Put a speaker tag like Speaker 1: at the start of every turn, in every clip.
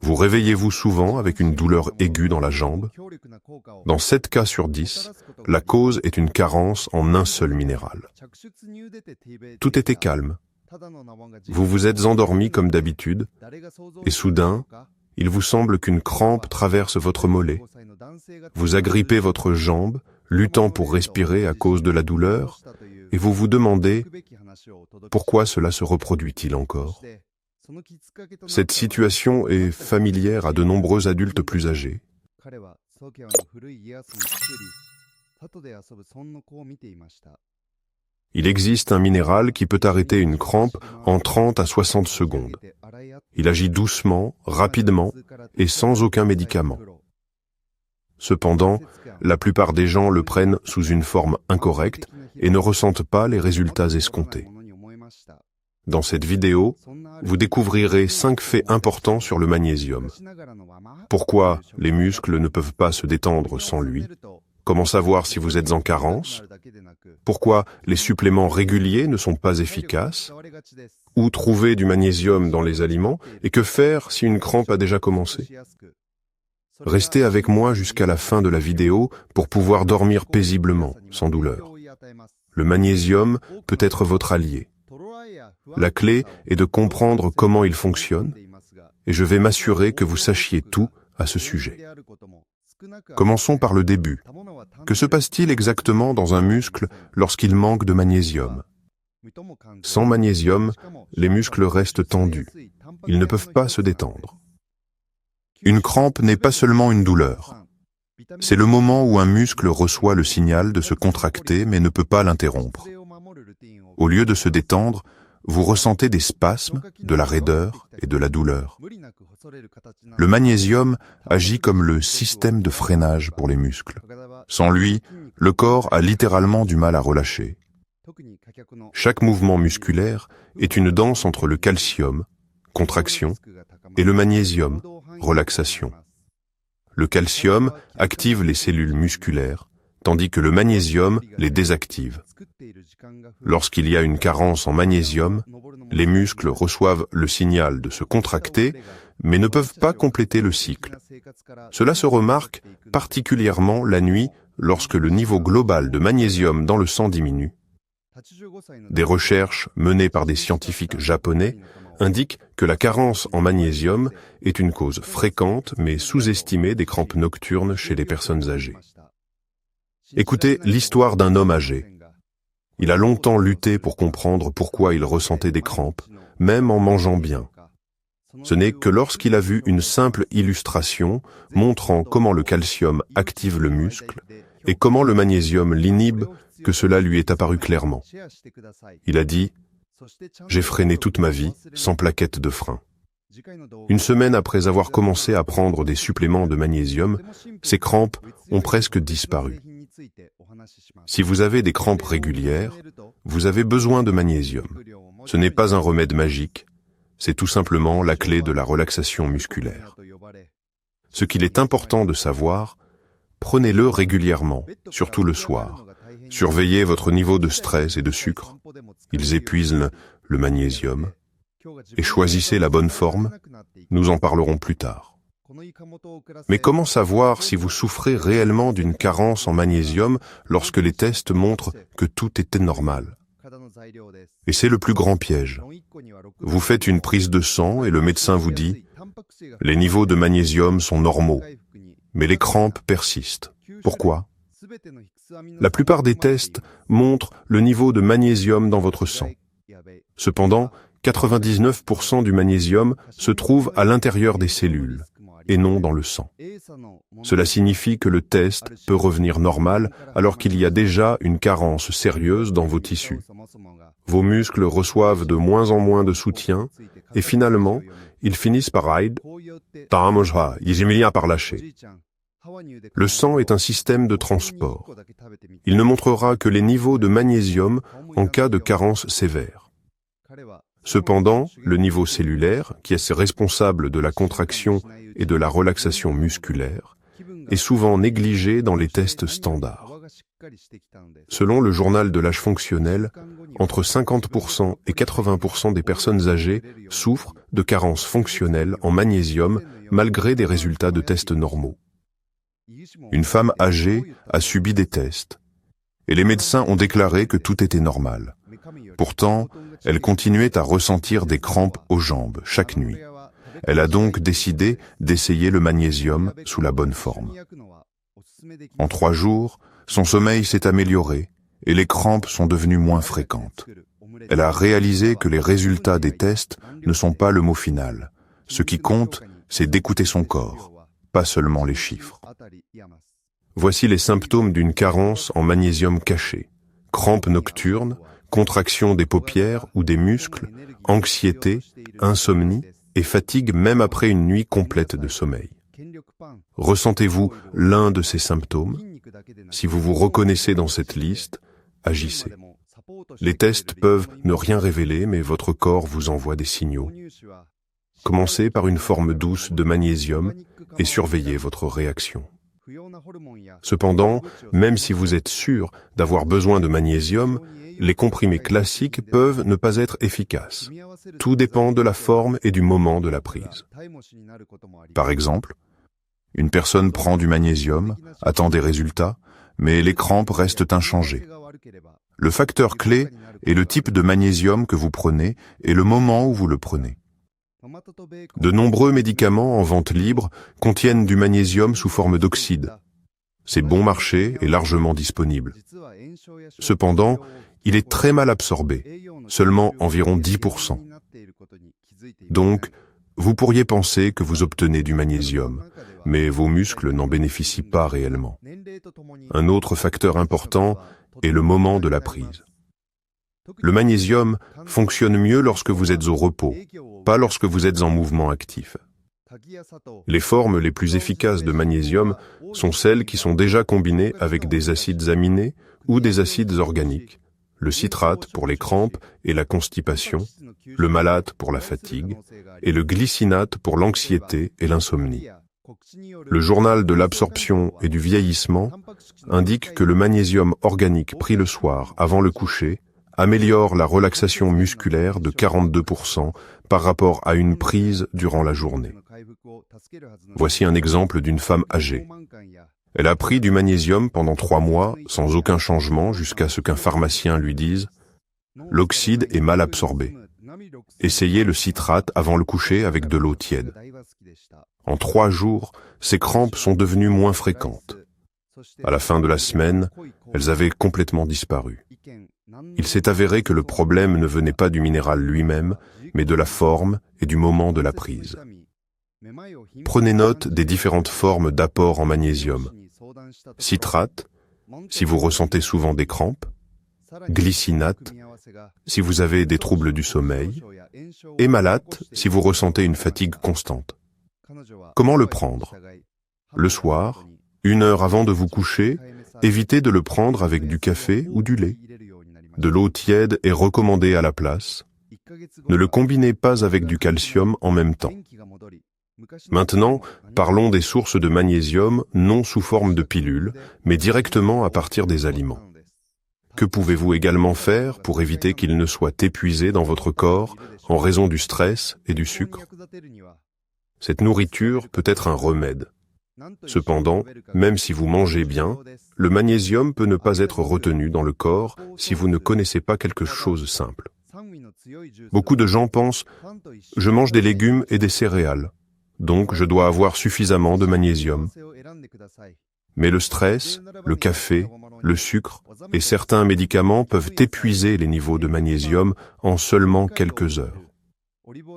Speaker 1: Vous réveillez-vous souvent avec une douleur aiguë dans la jambe? Dans 7 cas sur 10, la cause est une carence en un seul minéral. Tout était calme. Vous vous êtes endormi comme d'habitude, et soudain, il vous semble qu'une crampe traverse votre mollet. Vous agrippez votre jambe, luttant pour respirer à cause de la douleur, et vous vous demandez pourquoi cela se reproduit-il encore. Cette situation est familière à de nombreux adultes plus âgés. Il existe un minéral qui peut arrêter une crampe en 30 à 60 secondes. Il agit doucement, rapidement et sans aucun médicament. Cependant, la plupart des gens le prennent sous une forme incorrecte et ne ressentent pas les résultats escomptés. Dans cette vidéo, vous découvrirez 5 faits importants sur le magnésium. Pourquoi les muscles ne peuvent pas se détendre sans lui? Comment savoir si vous êtes en carence? Pourquoi les suppléments réguliers ne sont pas efficaces? Où trouver du magnésium dans les aliments? Et que faire si une crampe a déjà commencé? Restez avec moi jusqu'à la fin de la vidéo pour pouvoir dormir paisiblement, sans douleur. Le magnésium peut être votre allié. La clé est de comprendre comment il fonctionne, et je vais m'assurer que vous sachiez tout à ce sujet. Commençons par le début. Que se passe-t-il exactement dans un muscle lorsqu'il manque de magnésium? Sans magnésium, les muscles restent tendus. Ils ne peuvent pas se détendre. Une crampe n'est pas seulement une douleur. C'est le moment où un muscle reçoit le signal de se contracter mais ne peut pas l'interrompre. Au lieu de se détendre, vous ressentez des spasmes, de la raideur et de la douleur. Le magnésium agit comme le système de freinage pour les muscles. Sans lui, le corps a littéralement du mal à relâcher. Chaque mouvement musculaire est une danse entre le calcium, contraction, et le magnésium, relaxation. Le calcium active les cellules musculaires, tandis que le magnésium les désactive. Lorsqu'il y a une carence en magnésium, les muscles reçoivent le signal de se contracter, mais ne peuvent pas compléter le cycle. Cela se remarque particulièrement la nuit lorsque le niveau global de magnésium dans le sang diminue. Des recherches menées par des scientifiques japonais indiquent que la carence en magnésium est une cause fréquente mais sous-estimée des crampes nocturnes chez les personnes âgées. Écoutez l'histoire d'un homme âgé. Il a longtemps lutté pour comprendre pourquoi il ressentait des crampes, même en mangeant bien. Ce n'est que lorsqu'il a vu une simple illustration montrant comment le calcium active le muscle et comment le magnésium l'inhibe que cela lui est apparu clairement. Il a dit « J'ai freiné toute ma vie sans plaquette de frein ». Une semaine après avoir commencé à prendre des suppléments de magnésium, ses crampes ont presque disparu. Si vous avez des crampes régulières, vous avez besoin de magnésium. Ce n'est pas un remède magique, c'est tout simplement la clé de la relaxation musculaire. Ce qu'il est important de savoir, prenez-le régulièrement, surtout le soir. Surveillez votre niveau de stress et de sucre. Ils épuisent le magnésium. Et choisissez la bonne forme, nous en parlerons plus tard. Mais comment savoir si vous souffrez réellement d'une carence en magnésium lorsque les tests montrent que tout était normal? Et c'est le plus grand piège. Vous faites une prise de sang et le médecin vous dit « Les niveaux de magnésium sont normaux, mais les crampes persistent. Pourquoi ?» La plupart des tests montrent le niveau de magnésium dans votre sang. Cependant, 99% du magnésium se trouve à l'intérieur des cellules et non dans le sang. Cela signifie que le test peut revenir normal alors qu'il y a déjà une carence sérieuse dans vos tissus. Vos muscles reçoivent de moins en moins de soutien et finalement, ils finissent par lâcher. Le sang est un système de transport. Il ne montrera que les niveaux de magnésium en cas de carence sévère. Cependant, le niveau cellulaire, qui est responsable de la contraction et de la relaxation musculaire, est souvent négligé dans les tests standards. Selon le journal de l'âge fonctionnel, entre 50% et 80% des personnes âgées souffrent de carences fonctionnelles en magnésium malgré des résultats de tests normaux. Une femme âgée a subi des tests, et les médecins ont déclaré que tout était normal. Pourtant, elle continuait à ressentir des crampes aux jambes chaque nuit. Elle a donc décidé d'essayer le magnésium sous la bonne forme. En 3 jours, son sommeil s'est amélioré et les crampes sont devenues moins fréquentes. Elle a réalisé que les résultats des tests ne sont pas le mot final. Ce qui compte, c'est d'écouter son corps, pas seulement les chiffres. Voici les symptômes d'une carence en magnésium caché. Crampes nocturnes, contraction des paupières ou des muscles, anxiété, insomnie et fatigue même après une nuit complète de sommeil. Ressentez-vous l'un de ces symptômes? Si vous vous reconnaissez dans cette liste, agissez. Les tests peuvent ne rien révéler, mais votre corps vous envoie des signaux. Commencez par une forme douce de magnésium et surveillez votre réaction. Cependant, même si vous êtes sûr d'avoir besoin de magnésium, les comprimés classiques peuvent ne pas être efficaces. Tout dépend de la forme et du moment de la prise. Par exemple, une personne prend du magnésium, attend des résultats, mais les crampes restent inchangées. Le facteur clé est le type de magnésium que vous prenez et le moment où vous le prenez. De nombreux médicaments en vente libre contiennent du magnésium sous forme d'oxyde. C'est bon marché et largement disponible. Cependant, il est très mal absorbé, seulement environ 10%. Donc, vous pourriez penser que vous obtenez du magnésium, mais vos muscles n'en bénéficient pas réellement. Un autre facteur important est le moment de la prise. Le magnésium fonctionne mieux lorsque vous êtes au repos, pas lorsque vous êtes en mouvement actif. Les formes les plus efficaces de magnésium sont celles qui sont déjà combinées avec des acides aminés ou des acides organiques, le citrate pour les crampes et la constipation, le malate pour la fatigue, et le glycinate pour l'anxiété et l'insomnie. Le journal de l'absorption et du vieillissement indique que le magnésium organique pris le soir avant le coucher améliore la relaxation musculaire de 42% par rapport à une prise durant la journée. Voici un exemple d'une femme âgée. Elle a pris du magnésium pendant 3 mois sans aucun changement jusqu'à ce qu'un pharmacien lui dise « L'oxyde est mal absorbé. Essayez le citrate avant le coucher avec de l'eau tiède. » En 3 jours, ses crampes sont devenues moins fréquentes. À la fin de la semaine, elles avaient complètement disparu. Il s'est avéré que le problème ne venait pas du minéral lui-même, mais de la forme et du moment de la prise. Prenez note des différentes formes d'apport en magnésium. Citrate, si vous ressentez souvent des crampes, glycinate, si vous avez des troubles du sommeil, et malate, si vous ressentez une fatigue constante. Comment le prendre? Le soir, 1 heure avant de vous coucher, évitez de le prendre avec du café ou du lait. De l'eau tiède est recommandée à la place. Ne le combinez pas avec du calcium en même temps. Maintenant, parlons des sources de magnésium non sous forme de pilules, mais directement à partir des aliments. Que pouvez-vous également faire pour éviter qu'il ne soit épuisé dans votre corps en raison du stress et du sucre? Cette nourriture peut être un remède. Cependant, même si vous mangez bien, le magnésium peut ne pas être retenu dans le corps si vous ne connaissez pas quelque chose simple. Beaucoup de gens pensent « je mange des légumes et des céréales, donc je dois avoir suffisamment de magnésium ». Mais le stress, le café, le sucre et certains médicaments peuvent épuiser les niveaux de magnésium en seulement quelques heures.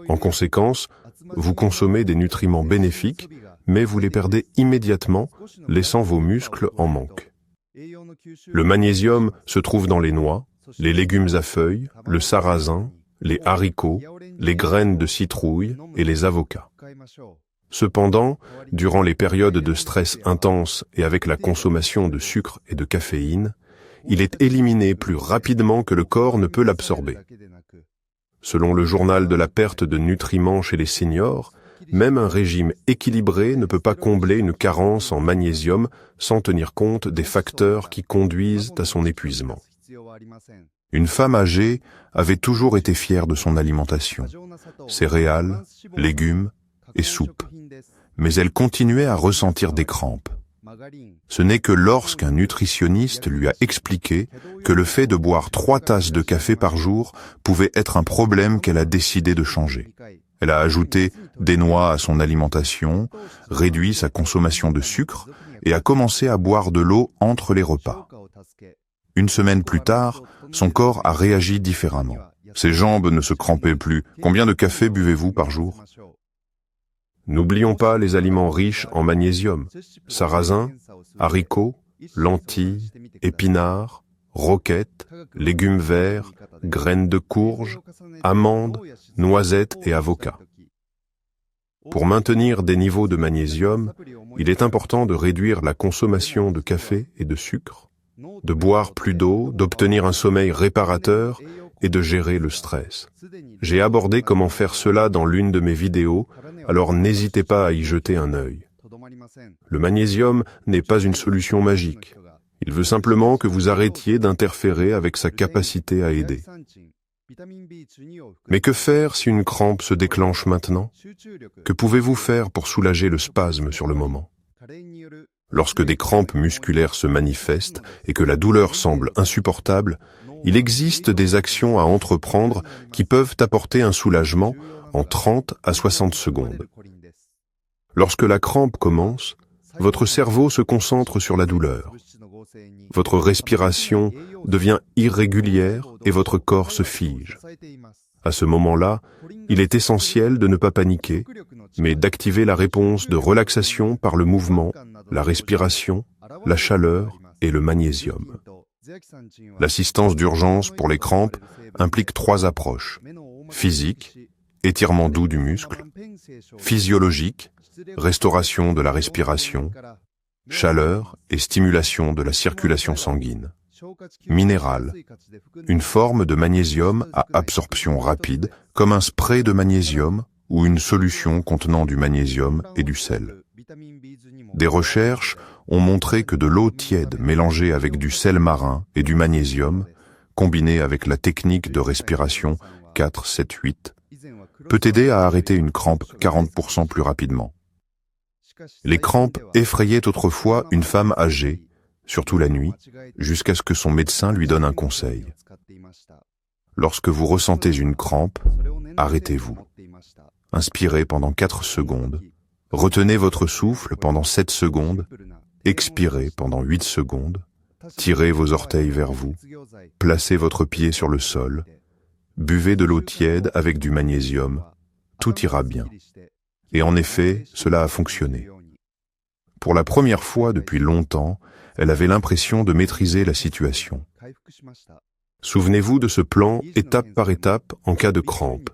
Speaker 1: En conséquence, vous consommez des nutriments bénéfiques, mais vous les perdez immédiatement, laissant vos muscles en manque. Le magnésium se trouve dans les noix, les légumes à feuilles, le sarrasin, les haricots, les graines de citrouille et les avocats. Cependant, durant les périodes de stress intense et avec la consommation de sucre et de caféine, il est éliminé plus rapidement que le corps ne peut l'absorber. Selon le journal de la perte de nutriments chez les seniors, même un régime équilibré ne peut pas combler une carence en magnésium sans tenir compte des facteurs qui conduisent à son épuisement. Une femme âgée avait toujours été fière de son alimentation, céréales, légumes et soupes. mais elle continuait à ressentir des crampes. Ce n'est que lorsqu'un nutritionniste lui a expliqué que le fait de boire 3 tasses de café par jour pouvait être un problème qu'elle a décidé de changer. Elle a ajouté des noix à son alimentation, réduit sa consommation de sucre et a commencé à boire de l'eau entre les repas. Une semaine plus tard, son corps a réagi différemment. Ses jambes ne se crampaient plus. Combien de café buvez-vous par jour ? N'oublions pas les aliments riches en magnésium. Sarrasin, haricots, lentilles, épinards, roquettes, légumes verts, graines de courge, amandes, noisettes et avocats. Pour maintenir des niveaux de magnésium, il est important de réduire la consommation de café et de sucre, de boire plus d'eau, d'obtenir un sommeil réparateur et de gérer le stress. J'ai abordé comment faire cela dans l'une de mes vidéos, alors n'hésitez pas à y jeter un œil. Le magnésium n'est pas une solution magique. Il veut simplement que vous arrêtiez d'interférer avec sa capacité à aider. Mais que faire si une crampe se déclenche maintenant ? Que pouvez-vous faire pour soulager le spasme sur le moment ? Lorsque des crampes musculaires se manifestent et que la douleur semble insupportable, il existe des actions à entreprendre qui peuvent apporter un soulagement en 30 à 60 secondes. Lorsque la crampe commence, votre cerveau se concentre sur la douleur. Votre respiration devient irrégulière et votre corps se fige. À ce moment-là, il est essentiel de ne pas paniquer, mais d'activer la réponse de relaxation par le mouvement, la respiration, la chaleur et le magnésium. L'assistance d'urgence pour les crampes implique 3 approches: physique, étirement doux du muscle; physiologique, restauration de la respiration; chaleur et stimulation de la circulation sanguine; minéral, une forme de magnésium à absorption rapide, comme un spray de magnésium ou une solution contenant du magnésium et du sel. Des recherches ont montré que de l'eau tiède mélangée avec du sel marin et du magnésium, combinée avec la technique de respiration 4-7-8, peut aider à arrêter une crampe 40% plus rapidement. Les crampes effrayaient autrefois une femme âgée, surtout la nuit, jusqu'à ce que son médecin lui donne un conseil. Lorsque vous ressentez une crampe, arrêtez-vous. Inspirez pendant 4 secondes. Retenez votre souffle pendant 7 secondes. Expirez pendant 8 secondes. Tirez vos orteils vers vous. Placez votre pied sur le sol. Buvez de l'eau tiède avec du magnésium. Tout ira bien. Et en effet, cela a fonctionné. Pour la première fois depuis longtemps, elle avait l'impression de maîtriser la situation. Souvenez-vous de ce plan étape par étape en cas de crampe.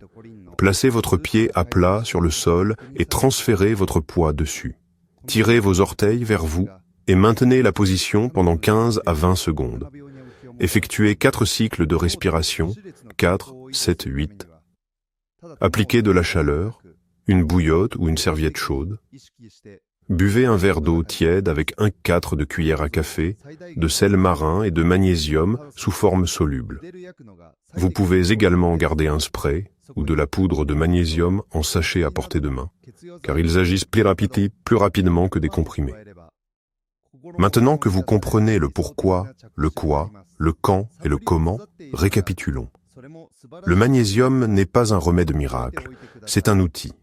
Speaker 1: Placez votre pied à plat sur le sol et transférez votre poids dessus. Tirez vos orteils vers vous et maintenez la position pendant 15 à 20 secondes. Effectuez 4 cycles de respiration, 4, 7, 8. Appliquez de la chaleur, une bouillotte ou une serviette chaude. Buvez un verre d'eau tiède avec 1/4 de cuillère à café, de sel marin et de magnésium sous forme soluble. Vous pouvez également garder un spray ou de la poudre de magnésium en sachet à portée de main, car ils agissent plus rapidement que des comprimés. Maintenant que vous comprenez le pourquoi, le quoi, le quand et le comment, récapitulons. Le magnésium n'est pas un remède miracle, c'est un outil.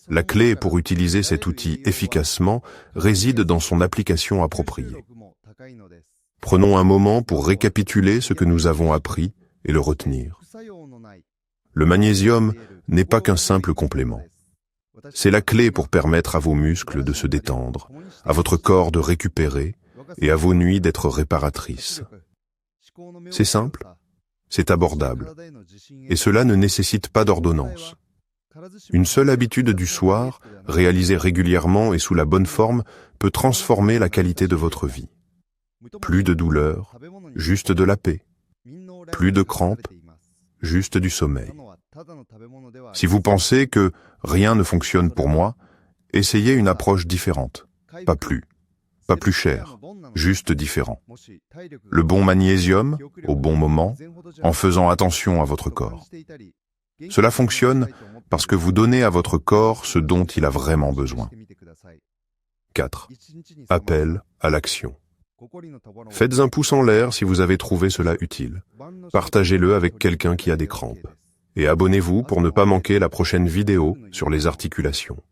Speaker 1: La clé pour utiliser cet outil efficacement réside dans son application appropriée. Prenons un moment pour récapituler ce que nous avons appris et le retenir. Le magnésium n'est pas qu'un simple complément. C'est la clé pour permettre à vos muscles de se détendre, à votre corps de récupérer et à vos nuits d'être réparatrices. C'est simple, c'est abordable, et cela ne nécessite pas d'ordonnance. Une seule habitude du soir, réalisée régulièrement et sous la bonne forme, peut transformer la qualité de votre vie. Plus de douleur, juste de la paix. Plus de crampes, juste du sommeil. Si vous pensez que rien ne fonctionne pour moi, essayez une approche différente. Pas plus cher, juste différent. Le bon magnésium, au bon moment, en faisant attention à votre corps. Cela fonctionne parce que vous donnez à votre corps ce dont il a vraiment besoin. 4. Appel à l'action. Faites un pouce en l'air si vous avez trouvé cela utile. Partagez-le avec quelqu'un qui a des crampes. Et abonnez-vous pour ne pas manquer la prochaine vidéo sur les articulations.